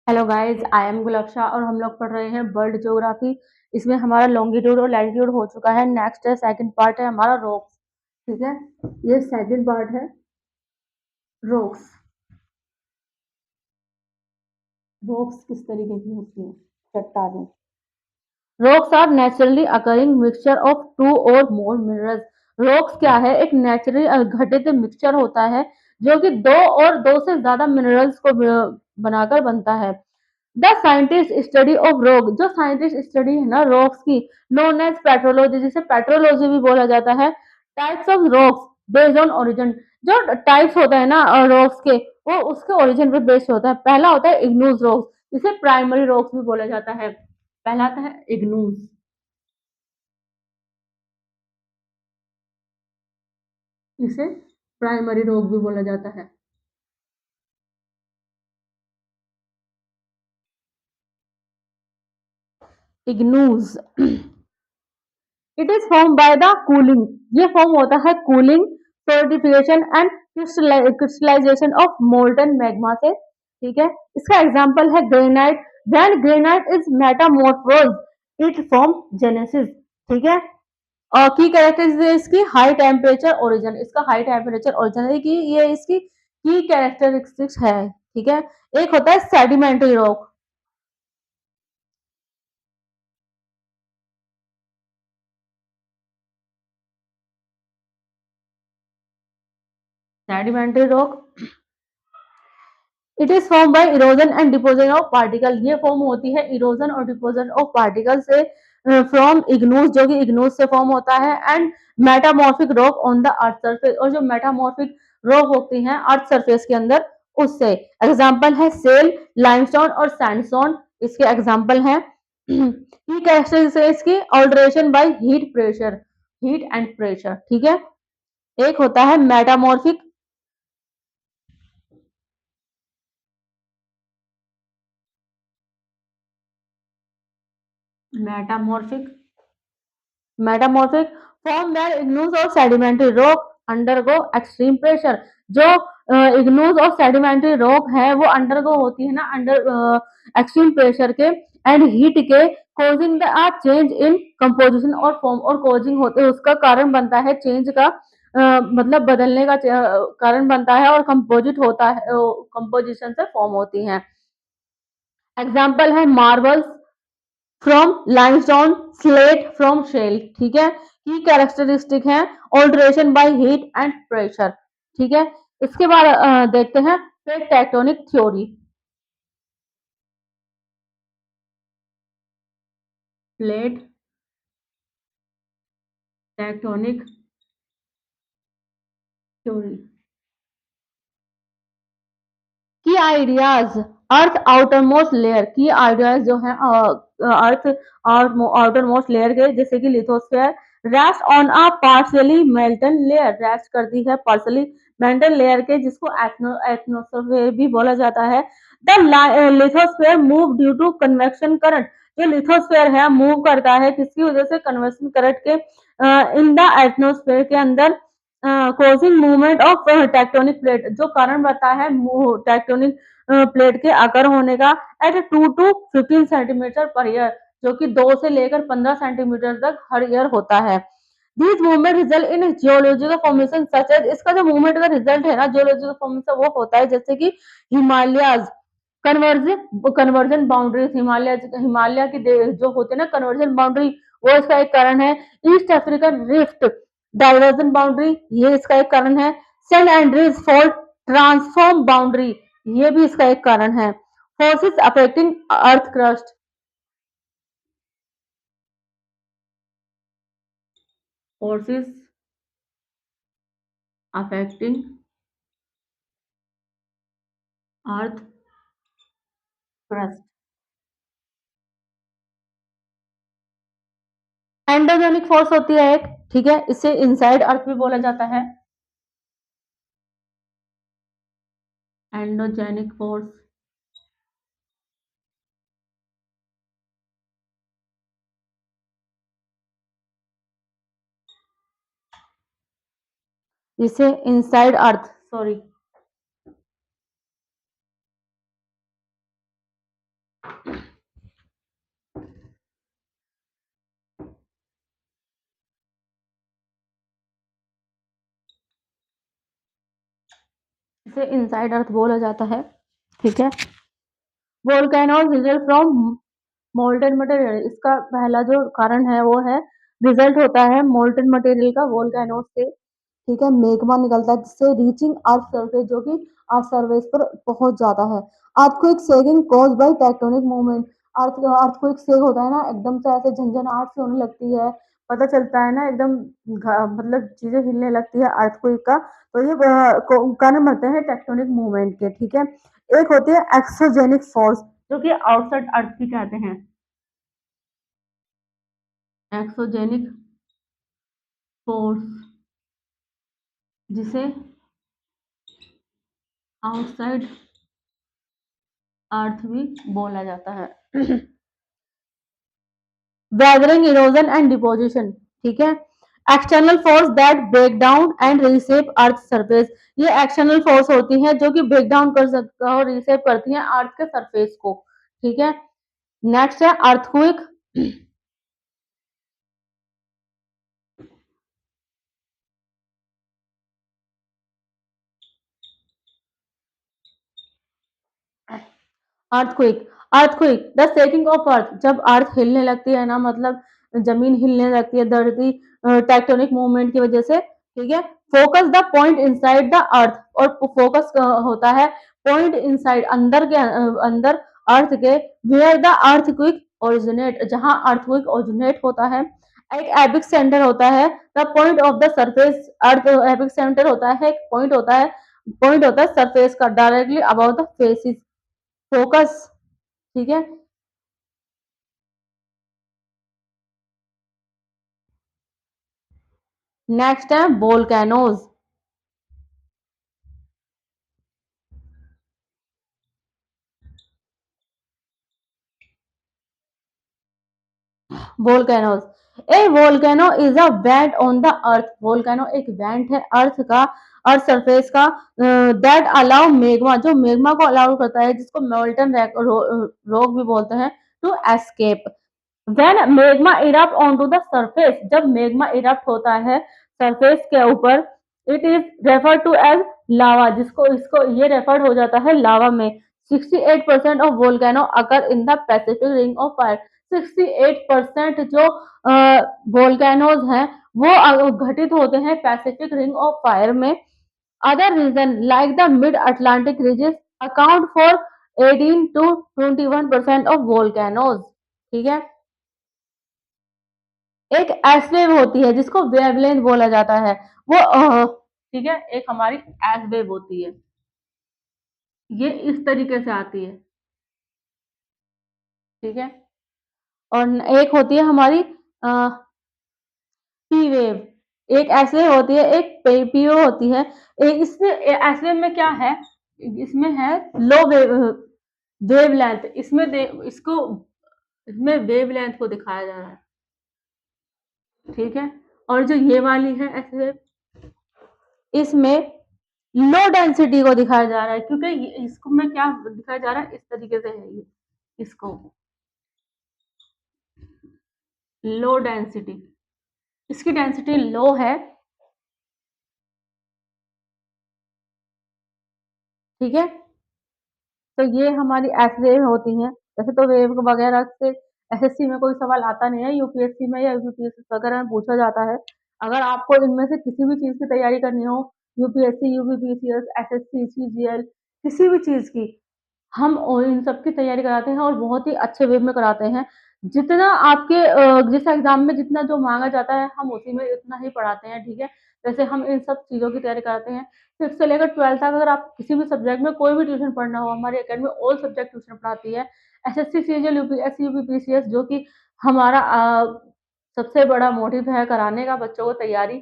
Hello guys, I am गुलक्षा और हम लोग पढ़ रहे हैं वर्ल्ड ज्योग्राफी। इसमें हमारा लॉन्गिट्यूड और लैटिट्यूड हो चुका है। नेक्स्ट है सेकंड पार्ट है हमारा रॉक्स। ठीक है, ये सेकंड पार्ट है रॉक्स। रॉक्स किस तरीके की होती है? चट्टानें। Rocks are naturally occurring mixture of two और मोर मिनरल्स। रॉक्स क्या है? एक नेचुरली घटित मिक्सचर होता है जो कि दो से ज्यादा मिनरल्स को बनाकर बनता है। The scientist study of rock, जो साइंटिस्ट स्टडी है ना रॉक्स की, नोन एज पेट्रोलॉजी, जिसे पेट्रोलॉजी भी बोला जाता है। Types of rocks based on origin. जो टाइप्स होता है ना रॉक्स के, वो उसके ओरिजिन पे बेस्ड होता है। पहला होता है इग्नूस रॉक्स, जिसे प्राइमरी रॉक्स भी बोला जाता है। पहला आता है इग्नूस, इसे प्राइमरी रॉक भी बोला जाता है। Igneous it is form by the cooling. ये फॉर्म होता है cooling, solidification and crystallization of molten magma से। ठीक है, इसका एग्जांपल है granite. When granite is metamorphose it form genesis. ठीक है, और की कैरेक्टरिस्टिक है इसकी हाई टेम्परेचर ओरिजिन। इसका हाई टेम्परेचर ओरिजिन है कि ये इसकी की कैरेक्टरिस्टिक्स है। ठीक है, एक होता है sedimentary rock. Sedimentary rock it is form bye erosion and deposition of particle. ये फॉर्म होती है इरोजन और डिपोजिशन ऑफ पार्टिकल से फ्रॉम इग्नूस, जो कि इग्नूस से फॉर्म होता है, and metamorphic rock on the earth surface. और जो मेटामॉर्फिक रॉक होती हैं अर्थ सरफेस के अंदर, उससे। एग्जाम्पल है सेल, लाइमस्टोन और सैंडस्टोन, इसके एग्जाम्पल हैं। की कैरेक्टरिस्टिक है इसकी alteration by heat pressure, heat and pressure. ठीक है, एक होता है metamorphic. Metamorphic metamorphic form where igneous और sedimentary rock undergo extreme pressure. जो इग्नूस और सेडिमेंट्री रॉक है वो अंडरगो होती है ना अंडर एक्सट्रीम प्रेशर के एंड हीट के, causing the change in composition और फॉर्म। और कॉजिंग होते उसका कारण बनता है चेंज का, मतलब बदलने का कारण बनता है, और कंपोजिट होता है, कंपोजिशन से फॉर्म होती हैं। एग्जाम्पल है marbles from limestone, slate from shale. ठीक है, की कैरेक्टरिस्टिक है alteration by heat and pressure. ठीक है, इसके बाद देखते हैं plate tectonic theory. Plate tectonic theory की ideas. Earth outer most layer की आइडियाज जो है अर्थ आउटर मोस्ट लेयर के, जैसे कि lithosphere rest on a partially molten layer, rest करती है पार्शियली मेल्टन लेयर के, जिसको एटमॉस्फेयर भी बोला जाता है। The lithosphere move due to convection current. जो लिथोस्फेयर है मूव करता है किसकी वजह से? कन्वेक्शन करंट के इन द एटमॉस्फेयर के अंदर, causing movement of tectonic plate, जो कारण बनता है टेक्टोनिक प्लेट के आकर होने का, at 2 to 15 centimetre per year, जो कि 2 से लेकर 15 सेंटीमीटर तक हर ईयर होता है। This movement result in geological formation such as, इसका जो मूवमेंट का रिजल्ट है ना जियोलॉजिकल फॉर्मेशन, वो होता है जैसे कि Himalayas conversion conversion boundaries. Himalaya Himalaya की जो होते हैं ना कन्वर्जन बाउंड्री, वो इसका एक कारण है। East African rift divergent boundary, ये इसका एक कारण है। Saint Andreas fault transform boundary, ये भी इसका एक कारण है। Forces affecting earth crust, forces affecting earth crust. Endogenic force होती है एक। ठीक है, इसे इनसाइड अर्थ भी बोला जाता है। एंडोजेनिक फोर्स, जिसे इनसाइड अर्थ, सॉरी, इसे इनसाइड अर्थ बोला जाता है। ठीक है। Volcanoes result from molten material, इसका पहला जो कारण है वो है, रिजल्ट होता है मोल्टन मटेरियल का वोल्केनोज से। ठीक है, मेग्मा निकलता है जिससे रीचिंग अर्थ सरफेस, जो कि अर्थ सरफेस पर पहुंच जाता है। Earthquake sagging cause by tectonic movement, earthquake सेग होता है ना, एकदम से ऐसे झंझनाहट सी होने लगती है, पता चलता है ना एकदम, मतलब चीजें हिलने लगती है अर्थक्वेक का, तो ये कारण बनते हैं टेक्टोनिक मूवमेंट के। ठीक है। एक होती है एक्सोजेनिक फोर्स, जो कि आउटसाइड अर्थ की कहते हैं, एक्सोजेनिक फोर्स, जिसे आउटसाइड अर्थ भी बोला जाता है। Weathering, erosion and deposition. ठीक है। External force that break down and reshape earth surface, ये एक्सटर्नल फोर्स होती है जो कि ब्रेक डाउन कर सकता और रीसेप करती हैं अर्थ के सरफेस को। ठीक है। नेक्स्ट है earthquake. Earthquake, earthquake the shaking of earth, जब अर्थ हिलने लगती है ना, मतलब जमीन हिलने लगती है धरती टेक्टोनिक मूवमेंट की वजह से। ठीक है। Focus the point inside the earth, और फोकस होता है पॉइंट इनसाइड, अंदर के अंदर अर्थ के, वेयर द अर्थक्वेक ओरिजिनेट, जहां अर्थक्वेक ओरिजिनेट होता है। एक एपिक सेंटर होता है, the point of the surface earth, epic centre होता है, एक पॉइंट होता है सरफेस का directly about the faces, focus. ठीक है। नेक्स्ट है volcanoes. Volcanoes, A volcano is a went on the earth, volcano एक वेंट है अर्थ का, अर्थ सरफेस का, दैट अलाउ मेग्मा, जो मेग्मा को अलाउ करता है, जिसको मोल्टन रॉक भी बोलते हैं, to escape. When magma erupt onto the surface, जब मेग्मा इरप्ट होता है सरफेस के ऊपर, it is refer to as lava, जिसको इसको ये रेफर हो जाता है लावा में। 68% of volcano occur in the Pacific ring of fire, 68% जो वोल्केनोज हैं वो घटित होते हैं पैसिफिक रिंग ऑफ फायर में। Other region like the mid Atlantic region account for 18 to 21% of volcanoes. ठीक है। एक एस वेव होती है जिसको वेवलेंथ बोला जाता है, वो ठीक है, एक हमारी एस वेव होती है, ये इस तरीके से आती है। ठीक है। और एक होती है हमारी पी वेव, एक एस वेव होती है, एक पीओ होती है। इसमें एस वेव में क्या है, इसमें है लो वेवलेंथ, इसमें इसको, इसमें वेवलेंथ को दिखाया जा रहा है। ठीक है। और जो ये वाली है एस वेव, इसमें लो डेंसिटी को दिखाया जा रहा है, क्योंकि इसको में क्या दिखाया जा रहा है, इस तरीके से है ये, इसको लो डेंसिटी, इसकी डेंसिटी लो है। ठीक है। तो ये हमारी एस वेव होती हैं। वैसे तो वेव वगैरह से एसएससी में कोई सवाल आता नहीं है, यूपीएससी में या यूपीपीएससी वगैरह में पूछा जाता है। अगर आपको इनमें से किसी भी चीज की तैयारी करनी हो, यूपीएससी, यूपीपीसीएस, एसएससी, सीजीएल, किसी भी चीज की, हम इन सब की तैयारी कराते हैं और बहुत ही अच्छे वे में कराते हैं। जितना आपके जिस एग्जाम में जितना जो मांगा जाता है, हम उसी में इतना ही पढ़ाते हैं। ठीक है। वैसे हम इन सब चीज़ों की तैयारी कराते हैं। 5th से लेकर 12th तक अगर आप किसी भी सब्जेक्ट में कोई भी ट्यूशन पढ़ना हो, हमारी अकेडमी ऑल सब्जेक्ट ट्यूशन पढ़ाती है। एसएससी, सीजीएल, यूपीएससी, यूपीपीसीएस, जो कि हमारा सबसे बड़ा मोटिव है कराने का बच्चों को तैयारी,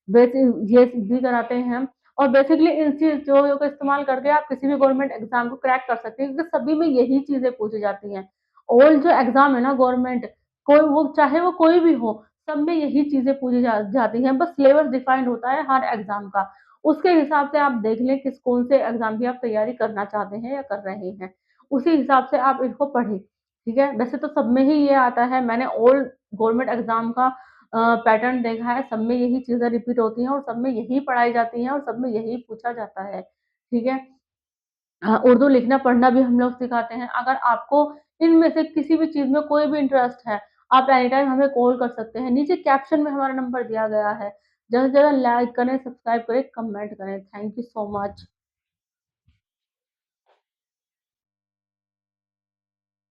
ये भी कराते हैं हम। और बेसिकली इन चीज़ों का इस्तेमाल करके आप किसी भी गवर्नमेंट एग्जाम को क्रैक कर सकते हैं, क्योंकि सभी में यही चीज़ें पूछी जाती हैं। ऑल जो एग्जाम है ना गवर्नमेंट, कोई वो चाहे वो कोई भी हो, सब में यही चीज़ें पूछी जाती हैं, बस सिलेबस डिफाइंड होता है हर एग्जाम का। उसके हिसाब से आप देख लें किस कौन से एग्जाम की आप तैयारी करना चाहते हैं या कर रहे हैं, उसी हिसाब से आप इनको पढ़ें। ठीक है। वैसे तो सब में ही ये आता है, मैंने ऑल गवर्नमेंट एग्जाम का पैटर्न देखा है, सब में यही चीज़ें रिपीट होती हैं और सब में यही पढ़ाई जाती हैं और सब में यही पूछा जाता है। ठीक है? उर्दू लिखना पढ़ना भी हम लोग सिखाते हैं। अगर आपको इनमें से किसी भी चीज़ में कोई भी इंटरेस्ट है, आप एनी टाइम हमें कॉल कर सकते हैं। नीचे कैप्शन में हमारा नंबर दिया गया है। ज़्यादा से ज़्यादा लाइक करें, सब्सक्राइब करें, कमेंट करें। Thank you so much.